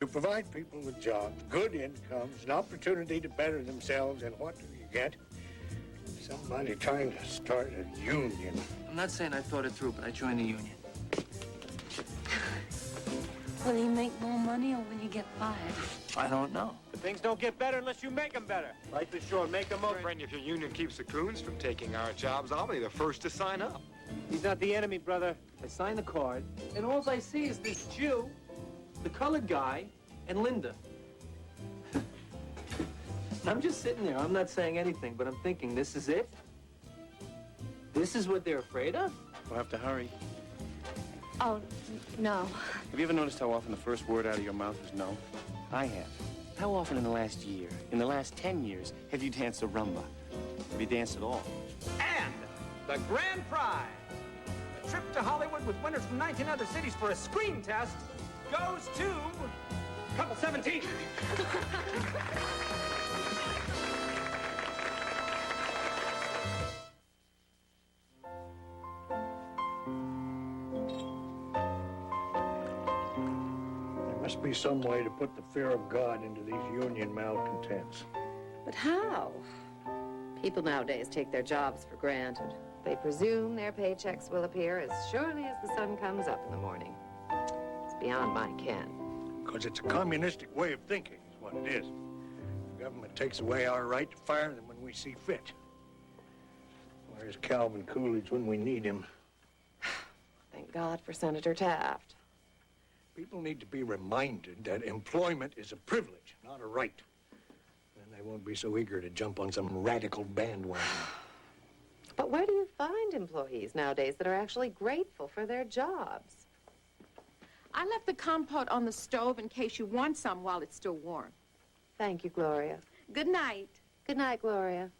You provide people with jobs, good incomes, an opportunity to better themselves, and what do you get? Somebody trying to start a union. I'm not saying I thought it through, but I joined the union. Will you make more money or will you get fired? I don't know. Things don't get better unless you make them better. Life is short, make them over. Friend, if your union keeps the coons from taking our jobs, I'll be the first to sign up. He's not the enemy, brother. I signed the card, and all I see is this Jew, the colored guy, and Linda. I'm just sitting there. I'm not saying anything, but I'm thinking, this is it? This is what they're afraid of? We'll have to hurry. Oh, no. Have you ever noticed how often the first word out of your mouth is no? I have. How often in the last year, in the last 10 years, have you danced a rumba? Have you danced at all? And the grand prize, a trip to Hollywood with winners from 19 other cities for a screen test, goes to couple 17. Must be some way to put the fear of God into these union malcontents. But how? People nowadays take their jobs for granted. They presume their paychecks will appear as surely as the sun comes up in the morning. It's beyond my ken. Because it's a communistic way of thinking, is what it is. The government takes away our right to fire them when we see fit. Where's Calvin Coolidge when we need him? Thank God for Senator Taft. People need to be reminded that employment is a privilege, not a right. Then they won't be so eager to jump on some radical bandwagon. But where do you find employees nowadays that are actually grateful for their jobs? I left the compote on the stove in case you want some while it's still warm. Thank you, Gloria. Good night. Good night, Gloria.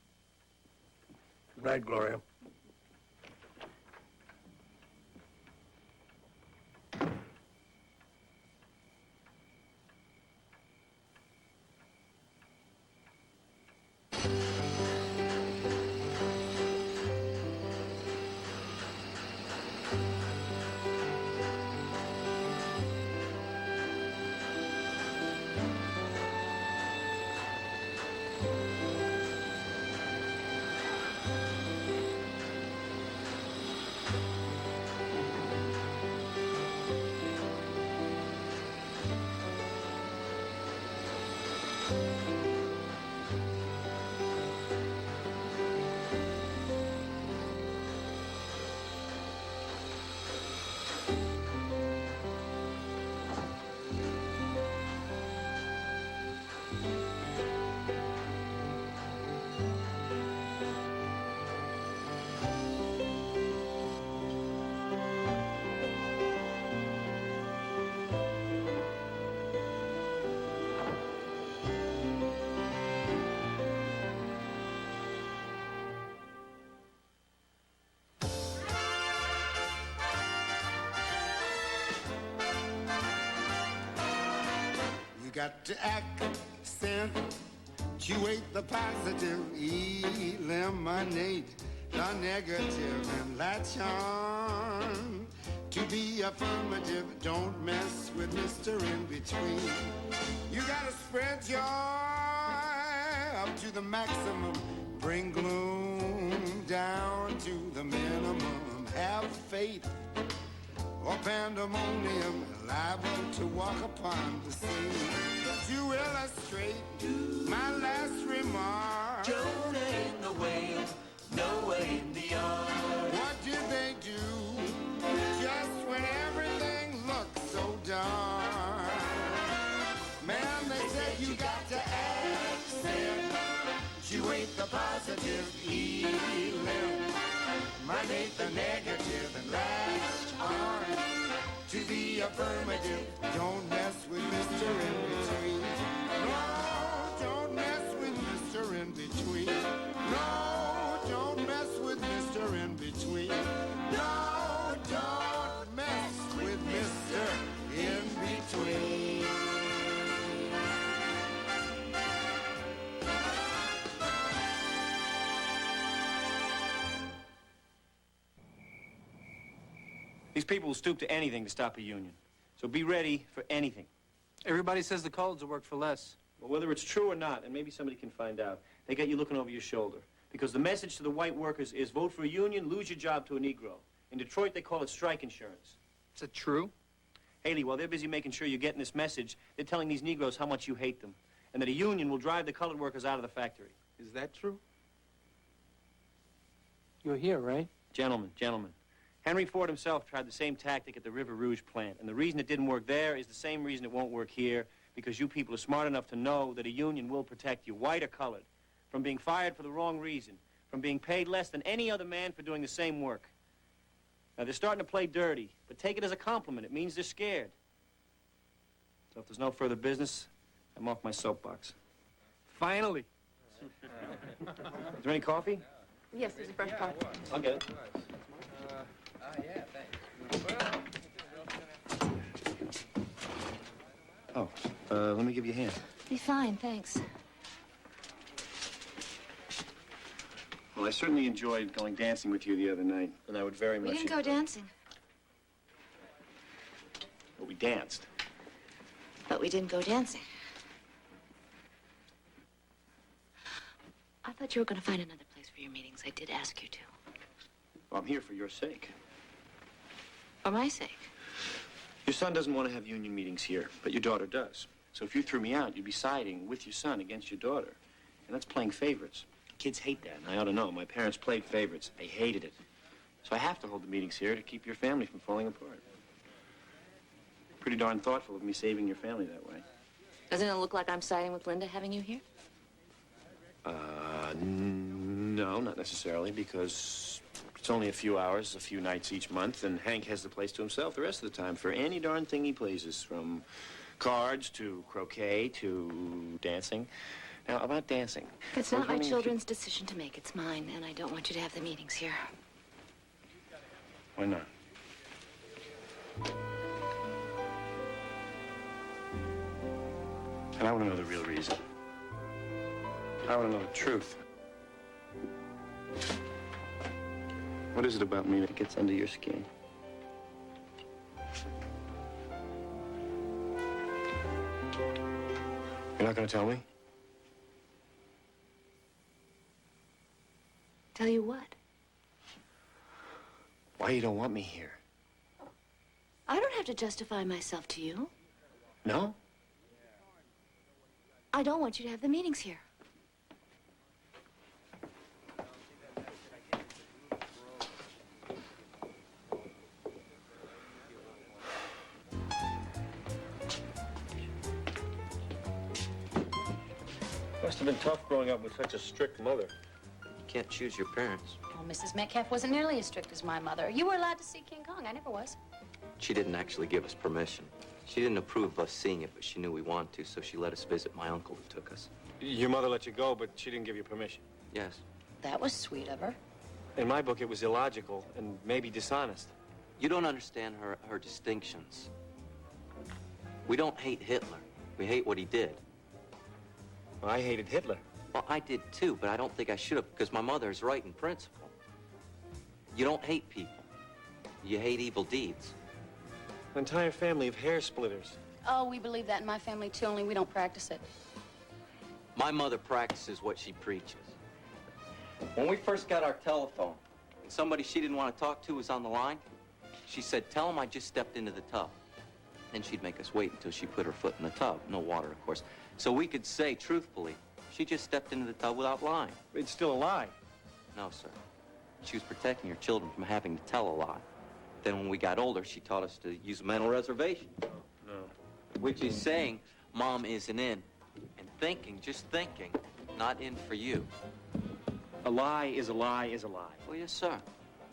Good night, Gloria. Got to accentuate the positive, eliminate the negative, and latch on to be affirmative. Don't mess with Mr. In Between. You gotta spread joy up to the maximum, bring gloom down to the minimum. Have faith or pandemonium, liable to walk upon the scene. To illustrate my last remark, Jonah in the whale, Noah in the ark. What did they do just when everything looked so dark? Man, they said you got to accentuate the positive, eliminate the negative, and latch on to the affirmative. Don't mess with Mr. In Between. No, don't mess with Mr. In Between. No, don't mess with Mr. In Between. No, don't mess with Mr. In Between. These people will stoop to anything to stop a union. So be ready for anything. Everybody says the coloreds will work for less. Well, whether it's true or not, and maybe somebody can find out, they got you looking over your shoulder. Because the message to the white workers is vote for a union, lose your job to a Negro. In Detroit, they call it strike insurance. Is it true? Haley, while they're busy making sure you're getting this message, they're telling these Negroes how much you hate them, and that a union will drive the colored workers out of the factory. Is that true? You're here, right? Gentlemen, gentlemen. Henry Ford himself tried the same tactic at the River Rouge plant, and the reason it didn't work there is the same reason it won't work here, because you people are smart enough to know that a union will protect you, white or colored, from being fired for the wrong reason, from being paid less than any other man for doing the same work. Now, they're starting to play dirty, but take it as a compliment. It means they're scared. So if there's no further business, I'm off my soapbox. Finally. Is there any coffee? Yes, there's a fresh pot. I'll get it. Oh, let me give you a hand. Be fine, thanks. Well, I certainly enjoyed going dancing with you the other night, and I would very much... We didn't go dancing, Well, we danced. but we didn't go dancing. I thought you were going to find another place for your meetings. I did ask you to. Well, I'm here for your sake. For my sake. Your son doesn't want to have union meetings here, but your daughter does. So if you threw me out, you'd be siding with your son against your daughter. And that's playing favorites. Kids hate that, and I ought to know. My parents played favorites. They hated it. So I have to hold the meetings here to keep your family from falling apart. Pretty darn thoughtful of me saving your family that way. Doesn't it look like I'm siding with Linda having you here? No, not necessarily, because it's only a few hours, a few nights each month, and Hank has the place to himself the rest of the time for any darn thing he pleases, from cards to croquet to dancing. Now, about dancing. It's not my children's decision to make. It's mine, and I don't want you to have the meetings here. Why not? And I want to know the real reason. I want to know the truth. What is it about me that gets under your skin? You're not going to tell me? Tell you what? Why you don't want me here? I don't have to justify myself to you. No? I don't want you to have the meetings here. Must have been tough growing up with such a strict mother. You can't choose your parents. Well, Mrs. Metcalf wasn't nearly as strict as my mother. You were allowed to see King Kong. I never was. She didn't actually give us permission. She didn't approve of us seeing it, but she knew we wanted to, so she let us visit my uncle who took us. Your mother let you go, but she didn't give you permission. Yes. That was sweet of her. In my book, it was illogical and maybe dishonest. You don't understand her distinctions. We don't hate Hitler. We hate what he did. Well, I hated Hitler. Well, I did too, but I don't think I should have, because my mother is right in principle. You don't hate people. You hate evil deeds. An entire family of hair splitters. Oh, we believe that in my family, too, only we don't practice it. My mother practices what she preaches. When we first got our telephone, and somebody she didn't want to talk to was on the line, she said, tell him I just stepped into the tub. Then she'd make us wait until she put her foot in the tub. No water, of course. So we could say, truthfully, she just stepped into the tub without lying. It's still a lie. No, sir. She was protecting her children from having to tell a lie. Then when we got older, she taught us to use a mental reservation. No. Which is saying, Mom isn't in. And thinking, just thinking, not in for you. A lie is a lie is a lie. Well, yes, sir.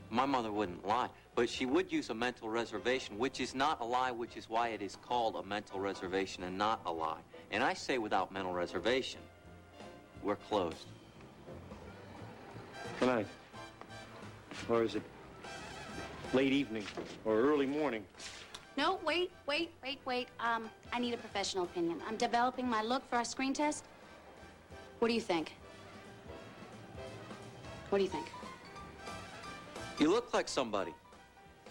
My mother wouldn't lie, but she would use a mental reservation, which is not a lie, which is why it is called a mental reservation and not a lie. And I say without mental reservation, we're closed. Good night. Or is it late evening or early morning? No, wait. I need a professional opinion. I'm developing my look for our screen test. What do you think? What do you think? You look like somebody.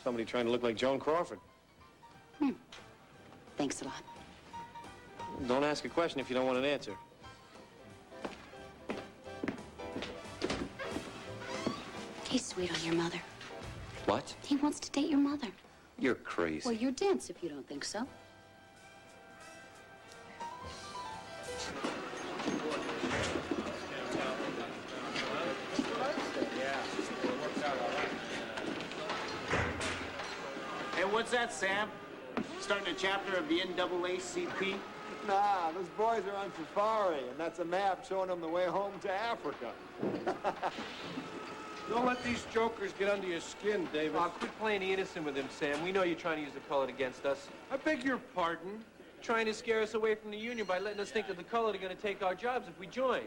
Somebody trying to look like Joan Crawford. Thanks a lot. Don't ask a question if you don't want an answer. He's sweet on your mother. What? He wants to date your mother. You're crazy. Well, you're dense if you don't think so. Hey, what's that, Sam? Starting a chapter of the NAACP? Nah, those boys are on safari, and that's a map showing them the way home to Africa. Don't let these jokers get under your skin, David. Oh, quit playing the innocent with him, Sam. We know you're trying to use the colored against us. I beg your pardon? Trying to scare us away from the union by letting us think that the colored are going to take our jobs if we join.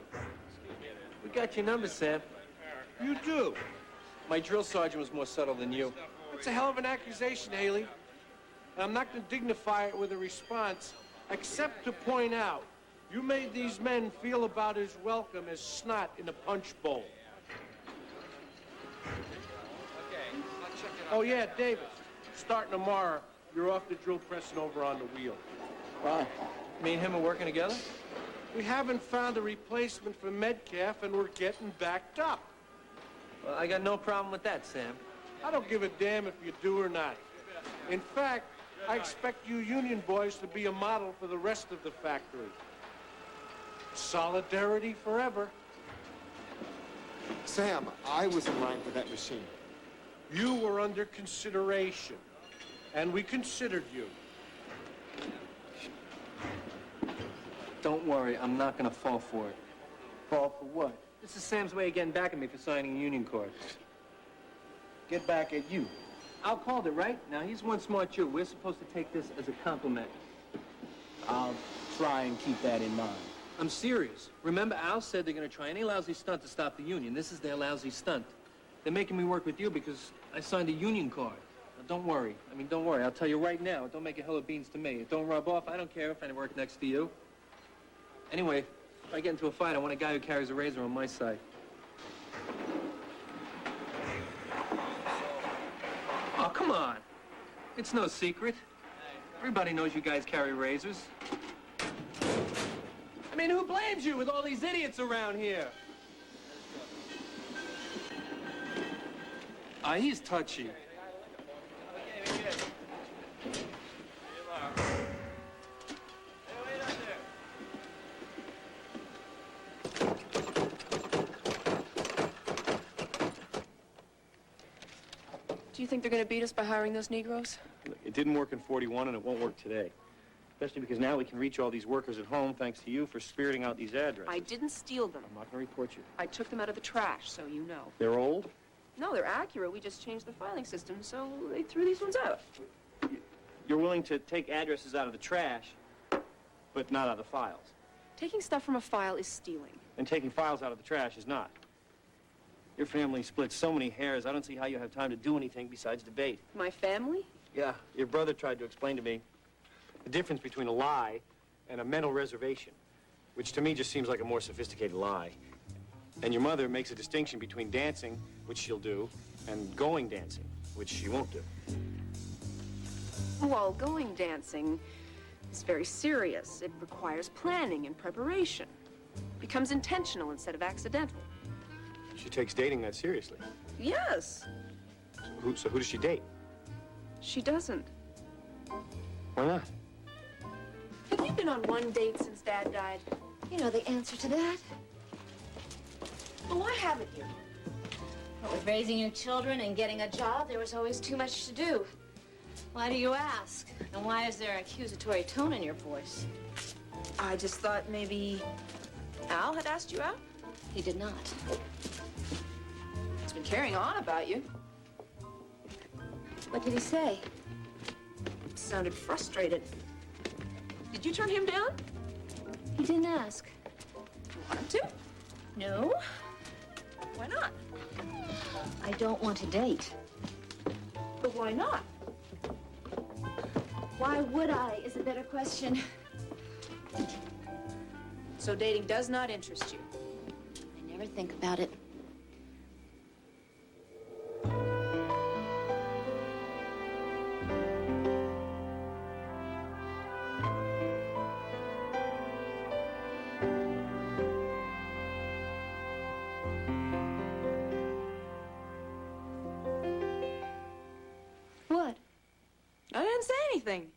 We got your number, Sam. You do? My drill sergeant was more subtle than you. That's a hell of an accusation, Haley. And I'm not going to dignify it with a response, except to point out you made these men feel about as welcome as snot in a punch bowl. Oh, yeah, David. Starting tomorrow, you're off the drill press and over on the wheel. Why? Me and him are working together? We haven't found a replacement for Metcalf, and we're getting backed up. Well, I got no problem with that, Sam. I don't give a damn if you do or not. In fact, I expect you union boys to be a model for the rest of the factory. Solidarity forever. Sam, I was in line for that machine. You were under consideration, and we considered you. Don't worry, I'm not going to fall for it. Fall for what? This is Sam's way of getting back at me for signing a union card. Get back at you. Al called it, right? Now, he's one smart Jew. We're supposed to take this as a compliment. I'll try and keep that in mind. I'm serious. Remember, Al said they're going to try any lousy stunt to stop the union. This is their lousy stunt. They're making me work with you because I signed a union card. Now, don't worry. Don't worry. I'll tell you right now. It don't make a hill of beans to me. It don't rub off. I don't care if I work next to you. Anyway, if I get into a fight, I want a guy who carries a razor on my side. Oh, come on. It's no secret. Everybody knows you guys carry razors. Who blames you with all these idiots around here? He's touchy. Do you think they're going to beat us by hiring those Negroes? It didn't work in 41, and it won't work today. Especially because now we can reach all these workers at home thanks to you for spiriting out these addresses. I didn't steal them. I'm not going to report you. I took them out of the trash, so you know. They're old? No, they're accurate. We just changed the filing system, so they threw these ones out. You're willing to take addresses out of the trash, but not out of the files. Taking stuff from a file is stealing. And taking files out of the trash is not. Your family splits so many hairs, I don't see how you have time to do anything besides debate. My family? Yeah, your brother tried to explain to me the difference between a lie and a mental reservation, which to me just seems like a more sophisticated lie. And your mother makes a distinction between dancing, which she'll do, and going dancing, which she won't do. Well, going dancing is very serious. It requires planning and preparation. It becomes intentional instead of accidental. She takes dating that seriously. Yes. So who does she date? She doesn't. Why not? Have you been on one date since Dad died? You know the answer to that. Well, why haven't you? Well, with raising your children and getting a job, there was always too much to do. Why do you ask? And why is there an accusatory tone in your voice? I just thought maybe Al had asked you out. He did not. He's been carrying on about you. What did he say? Sounded frustrated. Did you turn him down? He didn't ask. You want him to? No. Why not? I don't want to date. But why not? Why would I is a better question. So dating does not interest you? I never think about it. I didn't say anything.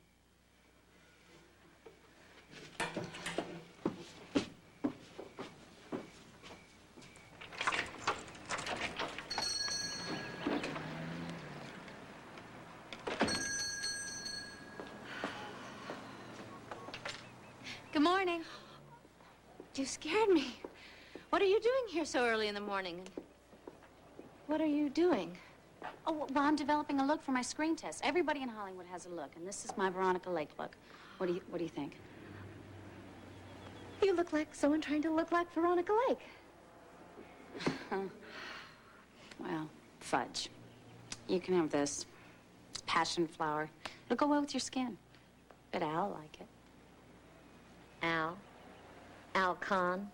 Good morning. You scared me. What are you doing here so early in the morning? What are you doing? Oh, well, I'm developing a look for my screen test. Everybody in Hollywood has a look, and this is my Veronica Lake look. What do you think? You look like someone trying to look like Veronica Lake. Well, fudge. You can have this. It's passion flower. It'll go well with your skin. But Al will like it. Al? Al Khan?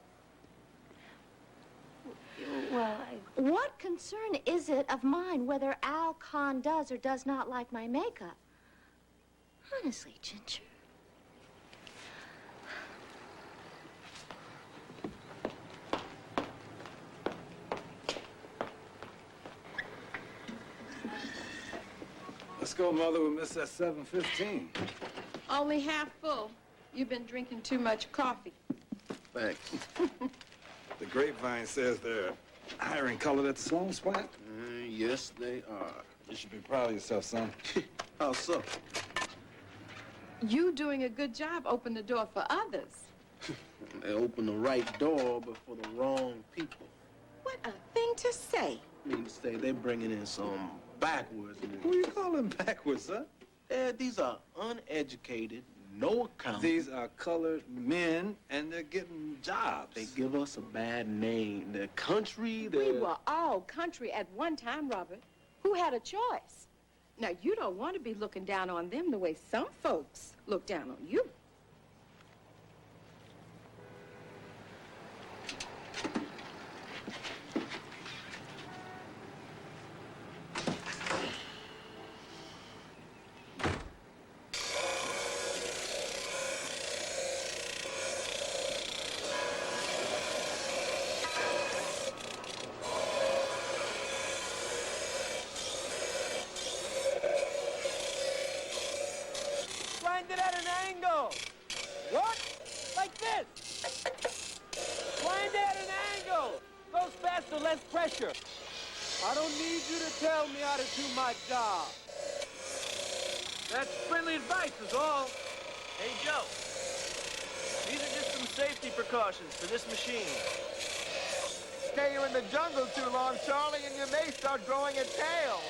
Well, What concern is it of mine whether Al Khan does or does not like my makeup? Honestly, Ginger. Let's go, Mother, with Miss S01E10. Only half full. You've been drinking too much coffee. Thanks. The grapevine says they're hiring colored at the Sloan's plant. Yes, they are. You should be proud of yourself, son. How so? You doing a good job opening the door for others. They opened the right door, but for the wrong people. What a thing to say. I mean to say they're bringing in some backwards. Who you calling backwards, son? These are uneducated, no account. These are colored men, and they're getting jobs. They give us a bad name. They're country, We were all country at one time, Robert. Who had a choice? Now, you don't want to be looking down on them the way some folks look down on you. Grind it at an angle. What? Like this. Grind it at an angle. Goes faster, less pressure. I don't need you to tell me how to do my job. That's friendly advice is all. Hey, Joe. These are just some safety precautions for this machine. Stay you in the jungle too long, Charlie, and you may start growing a tail.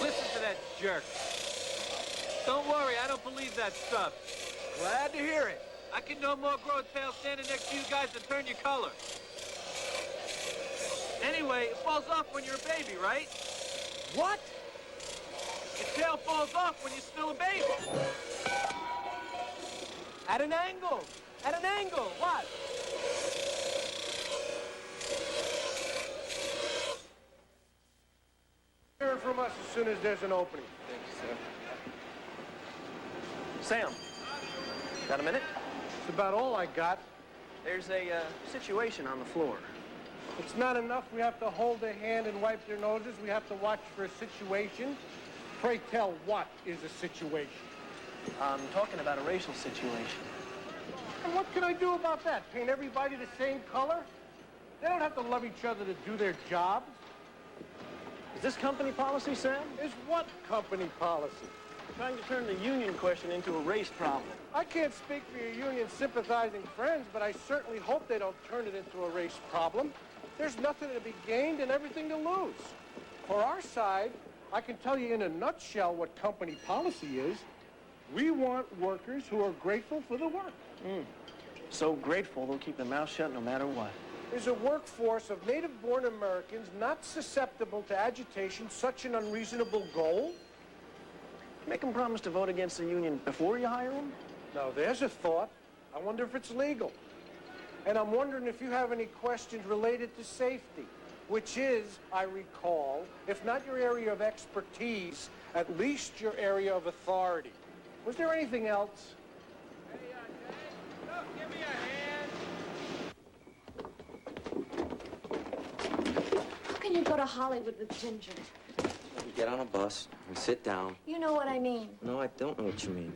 Listen to that jerk. Don't worry, I don't believe that stuff. Glad to hear it. I can no more grow a tail standing next to you guys than turn your color. Anyway, it falls off when you're a baby, right? What? Your tail falls off when you're still a baby. At an angle. At an angle. What? Hear from us as soon as there's an opening. Thank you, sir. Sam, got a minute? It's about all I got. There's a situation on the floor. It's not enough. We have to hold their hand and wipe their noses. We have to watch for a situation. Pray tell, what is a situation? I'm talking about a racial situation. And what can I do about that? Paint everybody the same color? They don't have to love each other to do their jobs. Is this company policy, Sam? Is what company policy? Trying to turn the union question into a race problem. I can't speak for your union sympathizing friends, but I certainly hope they don't turn it into a race problem. There's nothing to be gained and everything to lose. For our side, I can tell you in a nutshell what company policy is. We want workers who are grateful for the work. So grateful they'll keep their mouth shut no matter what. Is a workforce of native-born Americans not susceptible to agitation such an unreasonable goal? Make them promise to vote against the union before you hire them? Now, there's a thought. I wonder if it's legal. And I'm wondering if you have any questions related to safety, which is, I recall, if not your area of expertise, at least your area of authority. Was there anything else? Hey, Jay, look, give me a hand. How can you go to Hollywood with Ginger? get on a bus, we sit down. You know what I mean. No, I don't know what you mean.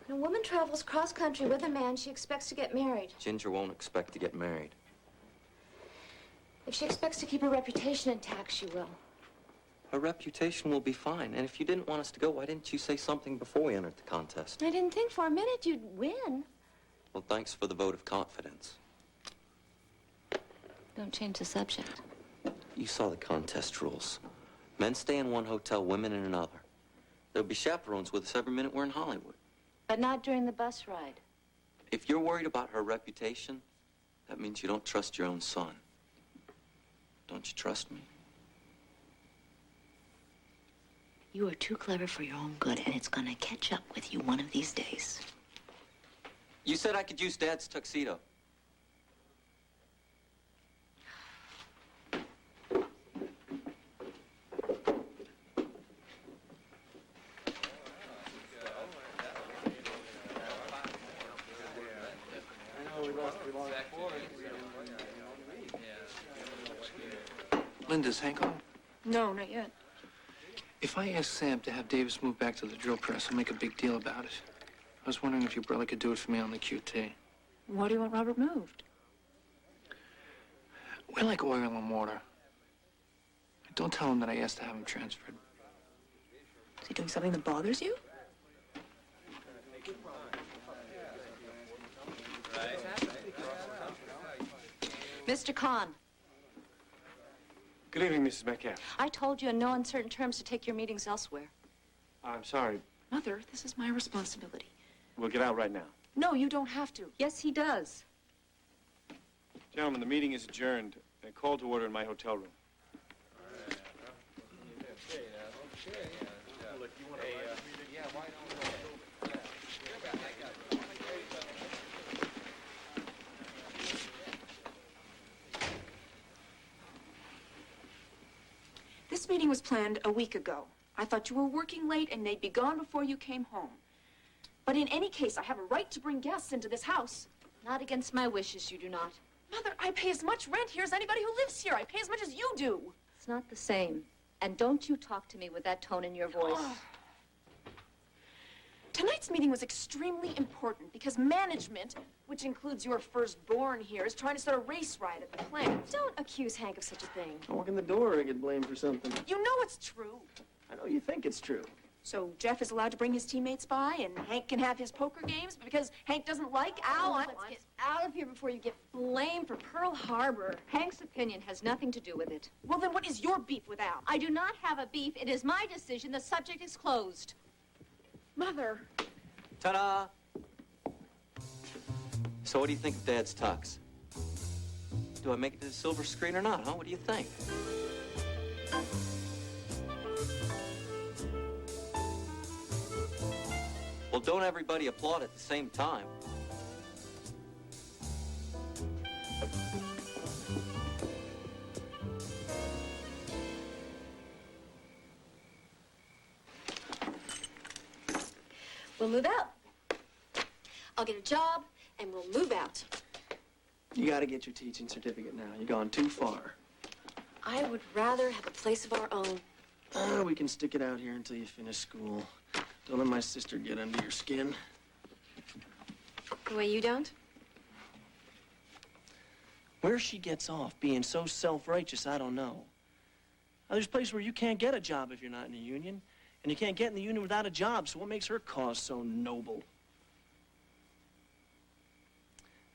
When a woman travels cross-country with a man, she expects to get married. Ginger won't expect to get married. If she expects to keep her reputation intact, she will. Her reputation will be fine. And if you didn't want us to go, why didn't you say something before we entered the contest? I didn't think for a minute you'd win. Well, thanks for the vote of confidence. Don't change the subject. You saw the contest rules. Men stay in one hotel, women in another. There'll be chaperones with us every minute we're in Hollywood. But not during the bus ride. If you're worried about her reputation, that means you don't trust your own son. Don't you trust me? You are too clever for your own good, and it's gonna catch up with you one of these days. You said I could use Dad's tuxedo. Linda's Hank home? No, not yet. If I ask Sam to have Davis move back to the drill press, I'll make a big deal about it. I was wondering if your brother could do it for me on the QT. Why do you want Robert moved? We're like oil and water. Don't tell him that I asked to have him transferred. Is he doing something that bothers you? Mr. Kahn, Good evening, Mrs. Metcalf. I told you in no uncertain terms to take your meetings elsewhere. I'm sorry. Mother, this is my responsibility. We'll get out right now. No, you don't have to. Yes, he does. Gentlemen, the meeting is adjourned. Call to order in my hotel room. This meeting was planned a week ago. I thought you were working late and they'd be gone before you came home. But in any case, I have a right to bring guests into this house. Not against my wishes, you do not. Mother, I pay as much rent here as anybody who lives here. I pay as much as you do. It's not the same. And don't you talk to me with that tone in your voice. Oh. Tonight's meeting was extremely important because management, which includes your firstborn here, is trying to start a race ride at the plant. Don't accuse Hank of such a thing. I walk in the door, I get blamed for something. You know it's true. I know you think it's true. So Jeff is allowed to bring his teammates by, and Hank can have his poker games, but because Hank doesn't like Al, Let's get out of here before you get blamed for Pearl Harbor. Hank's opinion has nothing to do with it. Well, then what is your beef with Al? I do not have a beef. It is my decision. The subject is closed. Mother. Ta-da! So what do you think of Dad's tux? Do I make it to the silver screen or not, huh? What do you think? Well, don't everybody applaud at the same time. We'll move out. I'll get a job, and we'll move out. You gotta get your teaching certificate now. You've gone too far. I would rather have a place of our own. We can stick it out here until you finish school. Don't let my sister get under your skin. The way you don't? Where she gets off being so self-righteous, I don't know. Now, there's places where you can't get a job if you're not in a union, and you can't get in the union without a job, so what makes her cause so noble?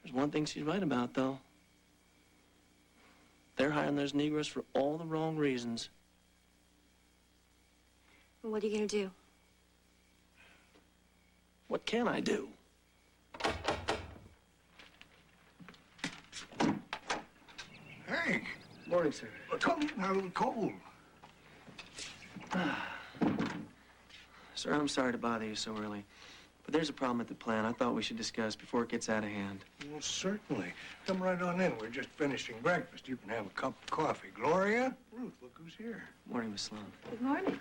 There's one thing she's right about, though. They're hiring those Negroes for all the wrong reasons. What are you gonna do? What can I do? Hank. Morning, sir. Come in, a little cold. Sir, I'm sorry to bother you so early, but there's a problem at the plant I thought we should discuss before it gets out of hand. Well, certainly. Come right on in. We're just finishing breakfast. You can have a cup of coffee. Gloria? Ruth, look who's here. Morning, Miss Sloan. Good morning.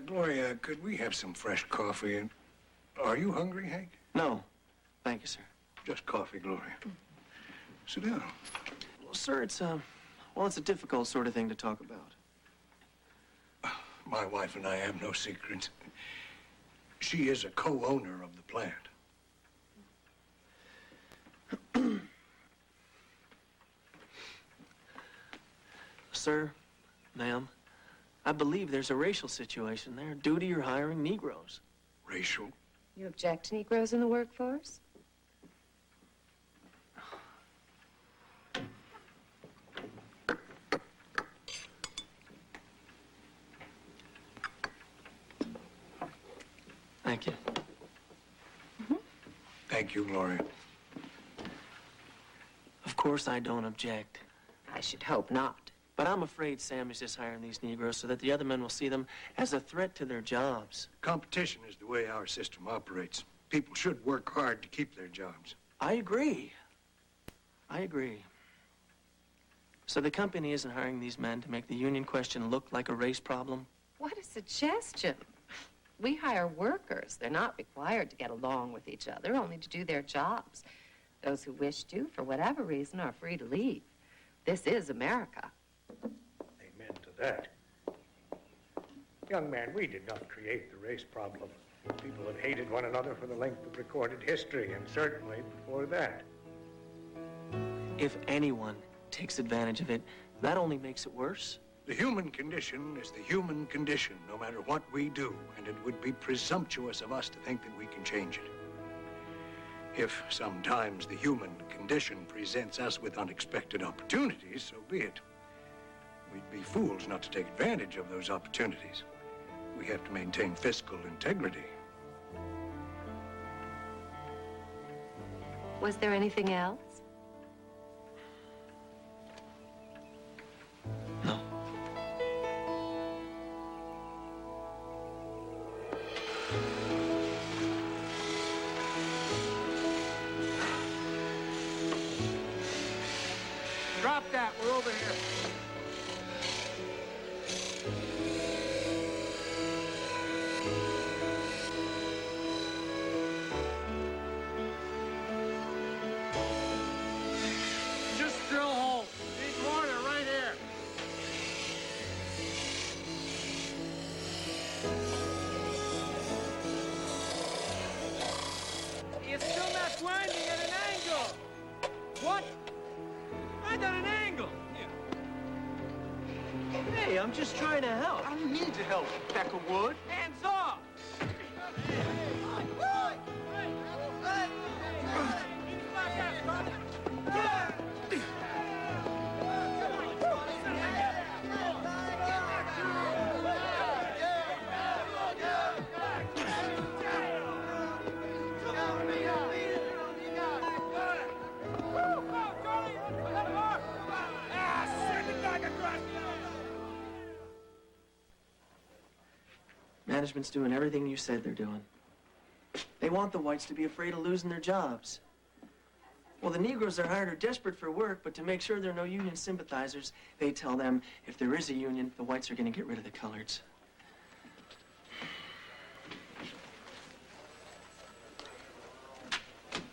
Gloria, could we have some fresh coffee? And are you hungry, Hank? No. Thank you, sir. Just coffee, Gloria. Sit down. Well, sir, it's a difficult sort of thing to talk about. My wife and I have no secrets. She is a co-owner of the plant. Sir, ma'am, I believe there's a racial situation there due to your hiring Negroes. Racial? You object to Negroes in the workforce? Thank you. Thank you, Gloria. Of course I don't object. I should hope not. But I'm afraid Sam is just hiring these Negroes so that the other men will see them as a threat to their jobs. Competition is the way our system operates. People should work hard to keep their jobs. I agree. I agree. So the company isn't hiring these men to make the union question look like a race problem? What a suggestion. We hire workers. They're not required to get along with each other, only to do their jobs. Those who wish to, for whatever reason, are free to leave. This is America. Amen to that. Young man, we did not create the race problem. People have hated one another for the length of recorded history, and certainly before that. If anyone takes advantage of it, that only makes it worse. The human condition is the human condition, no matter what we do, and it would be presumptuous of us to think that we can change it. If sometimes the human condition presents us with unexpected opportunities, so be it. We'd be fools not to take advantage of those opportunities. We have to maintain fiscal integrity. Was there anything else? No. Drop that. We're over here. Just drill hole. Need water right here. You're still not grinding at an angle. What? I got an angle. Hey, I'm just trying to help. I don't need to help, peck of wood. Hands off! Management's doing everything you said they're doing. They want the whites to be afraid of losing their jobs. Well, the Negroes they're hired are desperate for work, but to make sure there are no union sympathizers, they tell them if there is a union, the whites are going to get rid of the coloreds.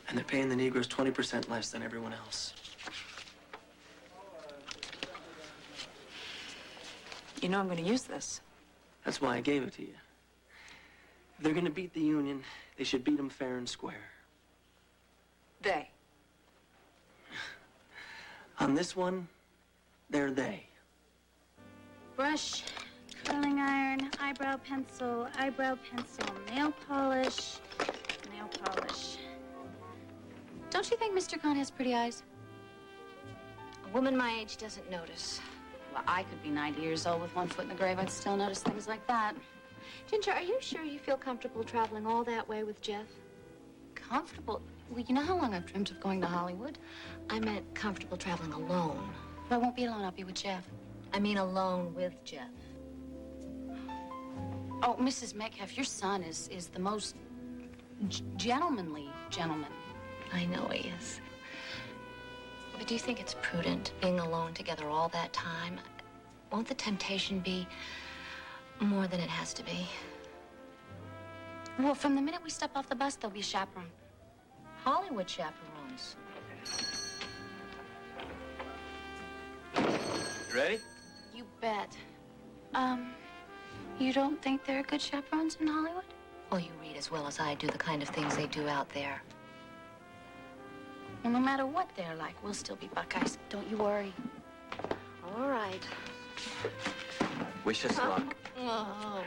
And they're paying the Negroes 20% less than everyone else. You know I'm going to use this. That's why I gave it to you. If they're going to beat the union, they should beat them fair and square. They. On this one, they're they. Brush, curling iron, eyebrow pencil, nail polish, nail polish. Don't you think Mr. Kahn has pretty eyes? A woman my age doesn't notice. Well, I could be 90 years old with one foot in the grave. I'd still notice things like that. Ginger, are you sure you feel comfortable traveling all that way with Jeff? Comfortable? Well, you know how long I've dreamt of going to Hollywood? I meant comfortable traveling alone. But I won't be alone. I'll be with Jeff. I mean alone with Jeff. Oh, Mrs. Metcalf, your son is the most gentlemanly gentleman. I know he is. But do you think it's prudent being alone together all that time? Won't the temptation be more than it has to be? Well, from the minute we step off the bus, there'll be a chaperone. Hollywood chaperones. You ready? You bet. You don't think there are good chaperones in Hollywood? Well, you read as well as I do the kind of things they do out there. Well, no matter what they're like, we'll still be Buckeyes. Don't you worry. All right. Wish us luck. Oh,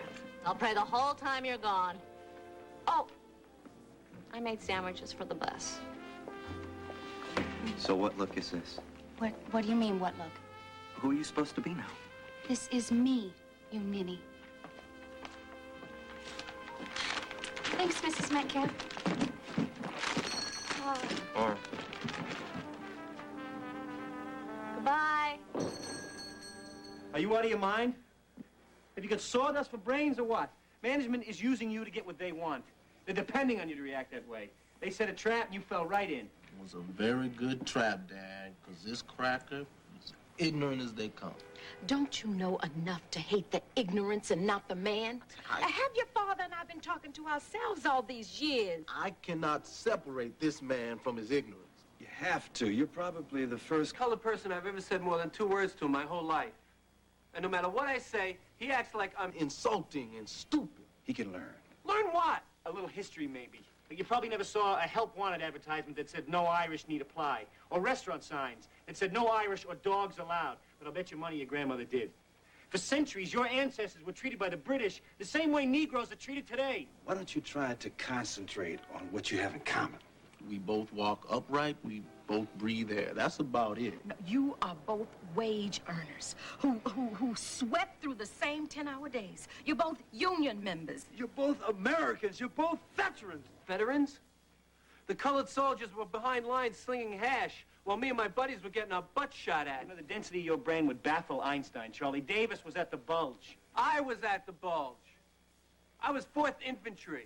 I'll pray the whole time you're gone. Oh, I made sandwiches for the bus. So what look is this? What do you mean, what look? Who are you supposed to be now? This is me, you ninny. Thanks, Mrs. Metcalf. Or Goodbye. Are you out of your mind? Have you got sawdust for brains or what? Management is using you to get what they want. They're depending on you to react that way. They set a trap and you fell right in. It was a very good trap, Dad, because this cracker is ignorant as they come. Don't you know enough to hate the ignorance and not the man? Have your father and I been talking to ourselves all these years? I cannot separate this man from his ignorance. You have to. You're probably the first Colored person I've ever said more than 2 words to in my whole life. And no matter what I say, he acts like I'm insulting and stupid. He can learn. Learn what? A little history, maybe. But you probably never saw a help wanted advertisement that said no Irish need apply. Or restaurant signs that said no Irish or dogs allowed. But I'll bet your money your grandmother did. For centuries, your ancestors were treated by the British the same way Negroes are treated today. Why don't you try to concentrate on what you have in common? We both walk upright. We both breathe air. That's about it. No, you are both wage earners who sweat through the same 10-hour days. You're both union members. You're both Americans. You're both veterans. Veterans? The colored soldiers were behind lines slinging hash, while me and my buddies were getting our butts shot at. You know, the density of your brain would baffle Einstein. Charlie Davis was at the Bulge. I was at the Bulge. I was 4th Infantry.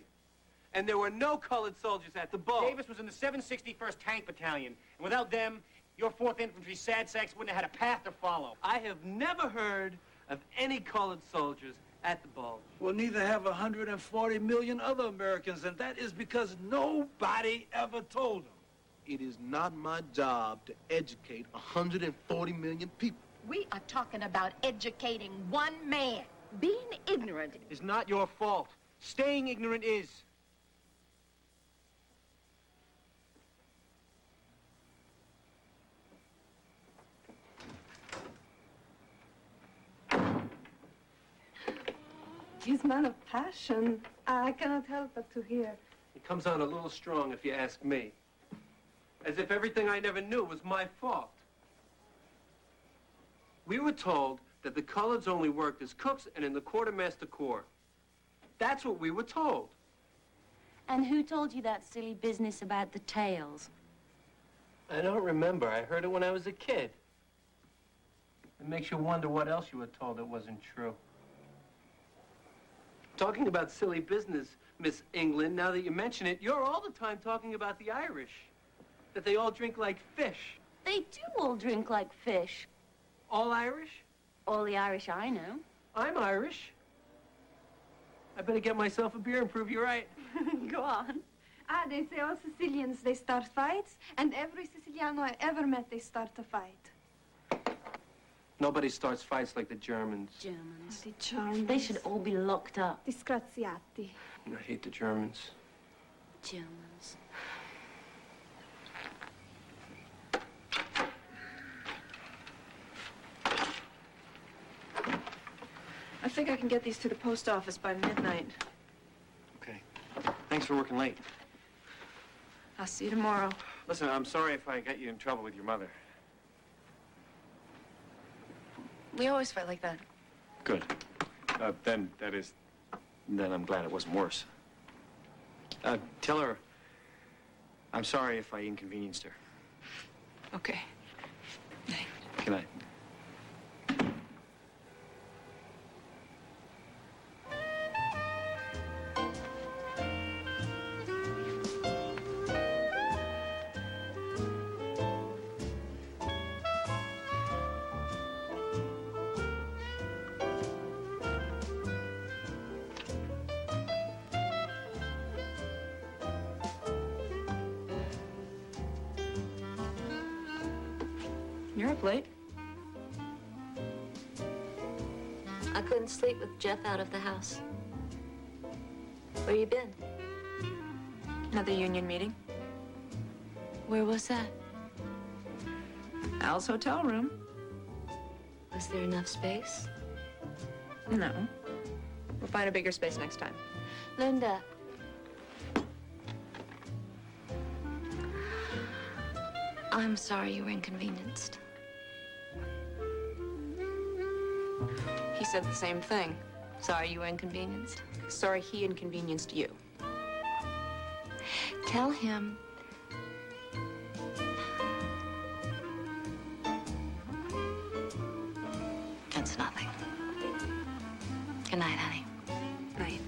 And there were no colored soldiers at the Bulge. Davis was in the 761st Tank Battalion. And without them, your 4th Infantry sad sacks wouldn't have had a path to follow. I have never heard of any colored soldiers at the Bulge. Well, neither have 140 million other Americans, and that is because nobody ever told them. It is not my job to educate 140 million people. We are talking about educating one man. Being ignorant is not your fault. Staying ignorant is. He's man of passion. I cannot help but to hear. It comes on a little strong, if you ask me. As if everything I never knew was my fault. We were told that the coloreds only worked as cooks and in the quartermaster corps. That's what we were told. And who told you that silly business about the tails? I don't remember. I heard it when I was a kid. It makes you wonder what else you were told that wasn't true. Talking about silly business, Miss England, now that you mention it, you're all the time talking about the Irish. That they all drink like fish. They do all drink like fish. All Irish? All the Irish I know. I'm Irish. I better get myself a beer and prove you right. Go on. They say all Sicilians, they start fights, and every Siciliano I ever met, they start a fight. Nobody starts fights like the Germans. Germans. The Germans. They should all be locked up. Disgraziati. I hate the Germans. Germans. I think I can get these to the post office by midnight. Okay. Thanks for working late. I'll see you tomorrow. Listen, I'm sorry if I got you in trouble with your mother. We always fight like that. Good. Then I'm glad it wasn't worse. Tell her I'm sorry if I inconvenienced her. Okay. Good night. You're up late. I couldn't sleep with Jeff out of the house. Where you been? Another union meeting. Where was that? Al's hotel room. Was there enough space? No. We'll find a bigger space next time. Linda. I'm sorry you were inconvenienced. He said the same thing. Sorry you were inconvenienced. Sorry he inconvenienced you. Tell him it's nothing. Good night, honey. Night.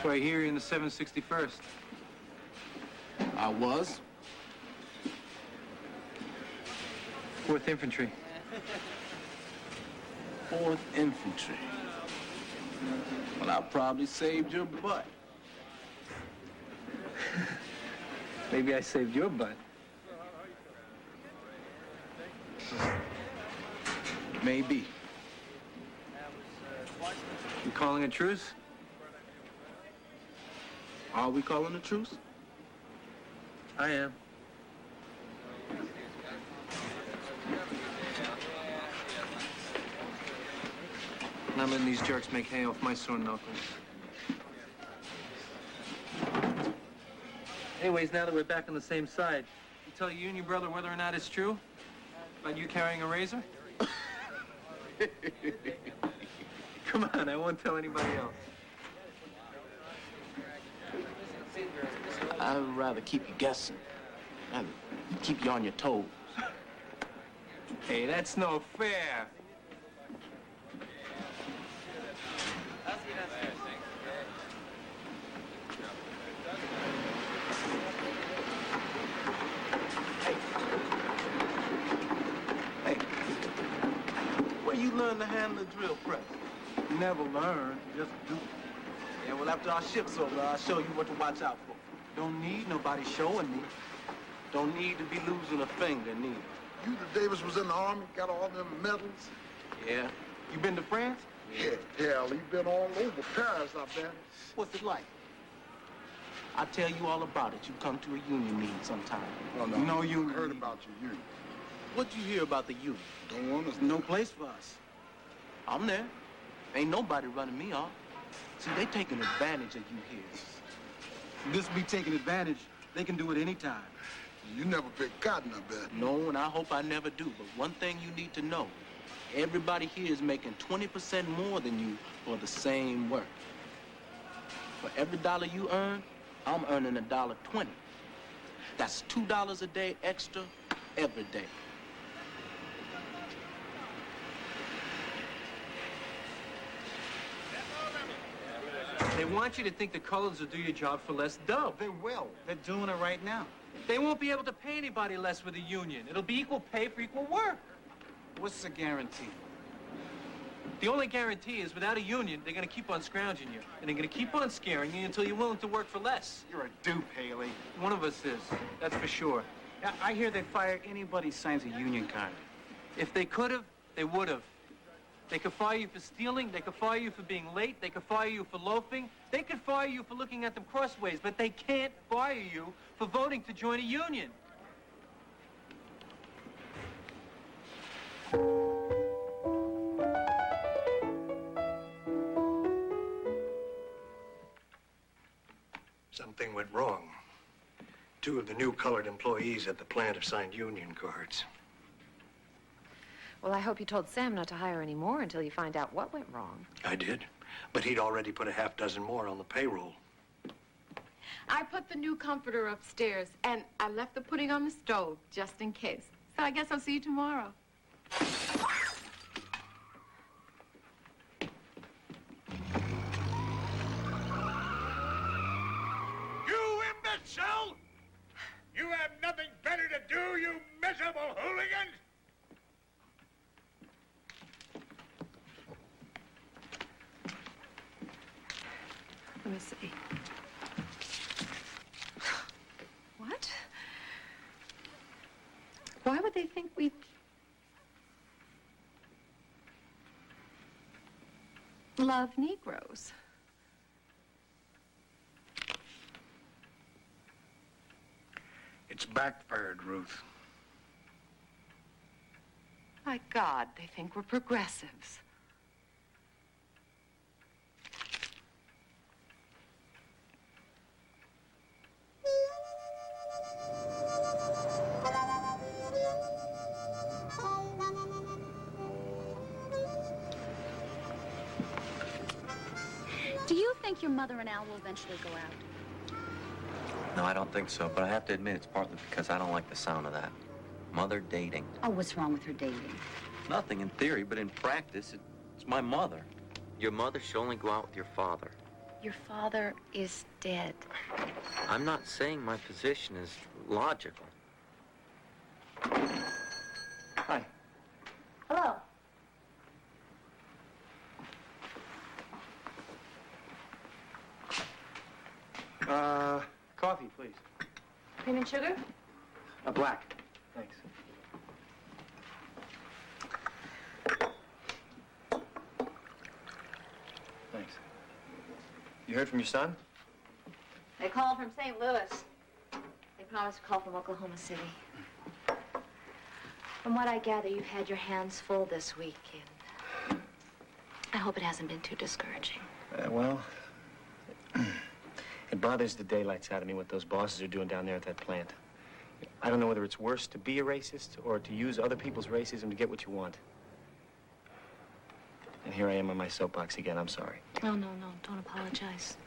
Right here in the 761st. I was. 4th Infantry. 4th Infantry. Well, I probably saved your butt. Maybe I saved your butt. Maybe. You calling a truce? Are we calling a truce? I am. Not letting these jerks make hay off my sore knuckles. Anyways, now that we're back on the same side, you tell you and your brother whether or not it's true? About you carrying a razor? Come on, I won't tell anybody else. I'd rather keep you guessing. I'd keep you on your toes. Hey, that's no fair. Hey, where you learn to handle the drill press? Never learn, just do. Yeah, well, after our ship's over, I'll show you what to watch out for. Don't need nobody showing me. Don't need to be losing a finger, neither. You the Davis was in the Army, got all them medals? Yeah. You been to France? Yeah, hell, you been all over Paris, I bet. What's it like? I'll tell you all about it. You come to a union meeting sometime. Oh, no. No you union heard meeting. about your union. What'd you hear about the union? Don't want us, no place for us. I'm there. Ain't nobody running me off. See, they taking advantage of you here. This be taking advantage. They can do it anytime. You never picked cotton, I bet. No, and I hope I never do. But one thing you need to know, everybody here is making 20% more than you for the same work. For every dollar you earn, I'm earning $1.20. That's $2 a day extra every day. They want you to think the colors will do your job for less dough. They will. They're doing it right now. They won't be able to pay anybody less with a union. It'll be equal pay for equal work. What's the guarantee? The only guarantee is without a union, they're going to keep on scrounging you. And they're going to keep on scaring you until you're willing to work for less. You're a dupe, Haley. One of us is. That's for sure. I hear they fire anybody who signs a union card. If they could have, they would have. They could fire you for stealing. They could fire you for being late. They could fire you for loafing. They could fire you for looking at them crossways, but they can't fire you for voting to join a union. Something went wrong. 2 of the new colored employees at the plant have signed union cards. Well, I hope you told Sam not to hire any more until you find out what went wrong. I did, but he'd already put a half dozen more on the payroll. I put the new comforter upstairs, and I left the pudding on the stove, just in case. So I guess I'll see you tomorrow. You imbecile! You have nothing better to do, you miserable hooligan! Let me see. What? Why would they think we... love Negroes? It's backfired, Ruth. My God, they think we're progressives. Do you think your mother and Al will eventually go out? No, I don't think so, but I have to admit it's partly because I don't like the sound of that. Mother dating. Oh, what's wrong with her dating? Nothing in theory, but in practice, it's my mother. Your mother should only go out with your father. Your father is dead. I'm not saying my position is logical. Hi. Hello. Coffee, please. Cream and sugar? A black. Thanks. Thanks. You heard from your son? They called from St. Louis. They promised to call from Oklahoma City. From what I gather, you've had your hands full this week, and I hope it hasn't been too discouraging. Well, it bothers the daylights out of me what those bosses are doing down there at that plant. I don't know whether it's worse to be a racist or to use other people's racism to get what you want. And here I am on my soapbox again. I'm sorry. No, don't apologize.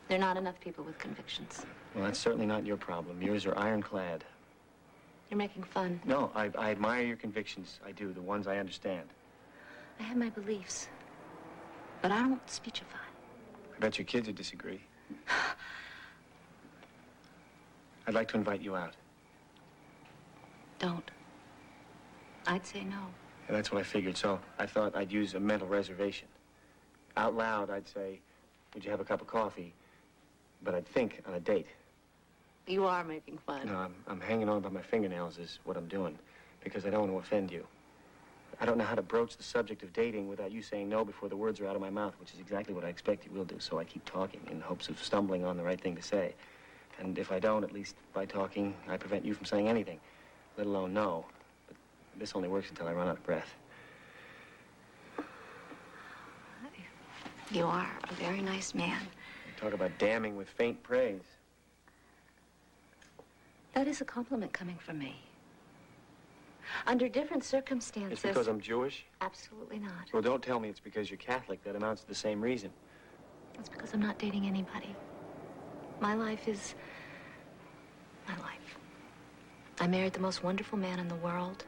There are not enough people with convictions. Well, that's certainly not your problem. Yours are ironclad. You're making fun. No, I admire your convictions. I do, the ones I understand. I have my beliefs, but I don't speechify. I bet your kids would disagree. I'd like to invite you out. Don't. I'd say no. Yeah, that's what I figured, so I thought I'd use a mental reservation. Out loud, I'd say, would you have a cup of coffee? But I'd think on a date. You are making fun. No, I'm hanging on by my fingernails is what I'm doing, because I don't want to offend you. I don't know how to broach the subject of dating without you saying no before the words are out of my mouth, which is exactly what I expect you will do, so I keep talking in hopes of stumbling on the right thing to say. And if I don't, at least by talking, I prevent you from saying anything, let alone no. But this only works until I run out of breath. You are a very nice man. Talk about damning with faint praise. That is a compliment coming from me. Under different circumstances... It's because I'm Jewish? Absolutely not. Well, don't tell me it's because you're Catholic. That amounts to the same reason. It's because I'm not dating anybody. My life is my life. I married the most wonderful man in the world.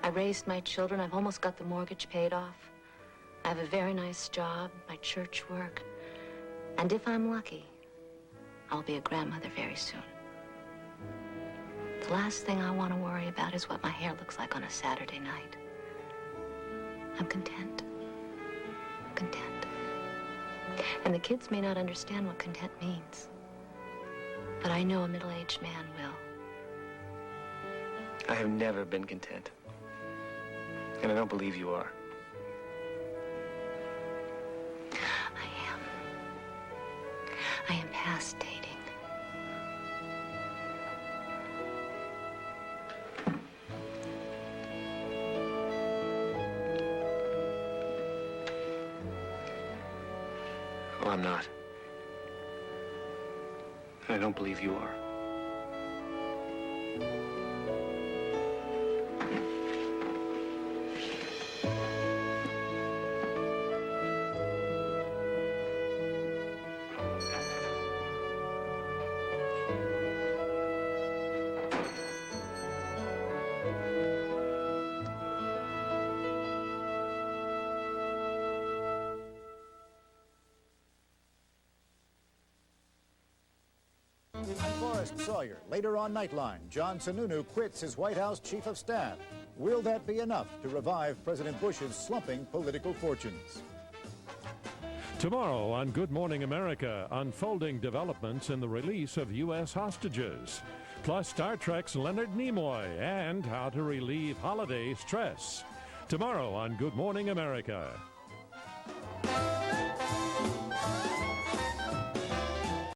I raised my children. I've almost got the mortgage paid off. I have a very nice job, my church work. And if I'm lucky, I'll be a grandmother very soon. The last thing I want to worry about is what my hair looks like on a Saturday night. I'm content. Content. And the kids may not understand what content means. But I know a middle-aged man will. I have never been content. And I don't believe you are. I am past dating. Oh, I'm not. I don't believe you are. Sawyer. Later on Nightline, John Sununu quits his White House chief of staff. Will that be enough to revive President Bush's slumping political fortunes? Tomorrow on Good Morning America, unfolding developments in the release of U.S. hostages. Plus Star Trek's Leonard Nimoy and how to relieve holiday stress. Tomorrow on Good Morning America.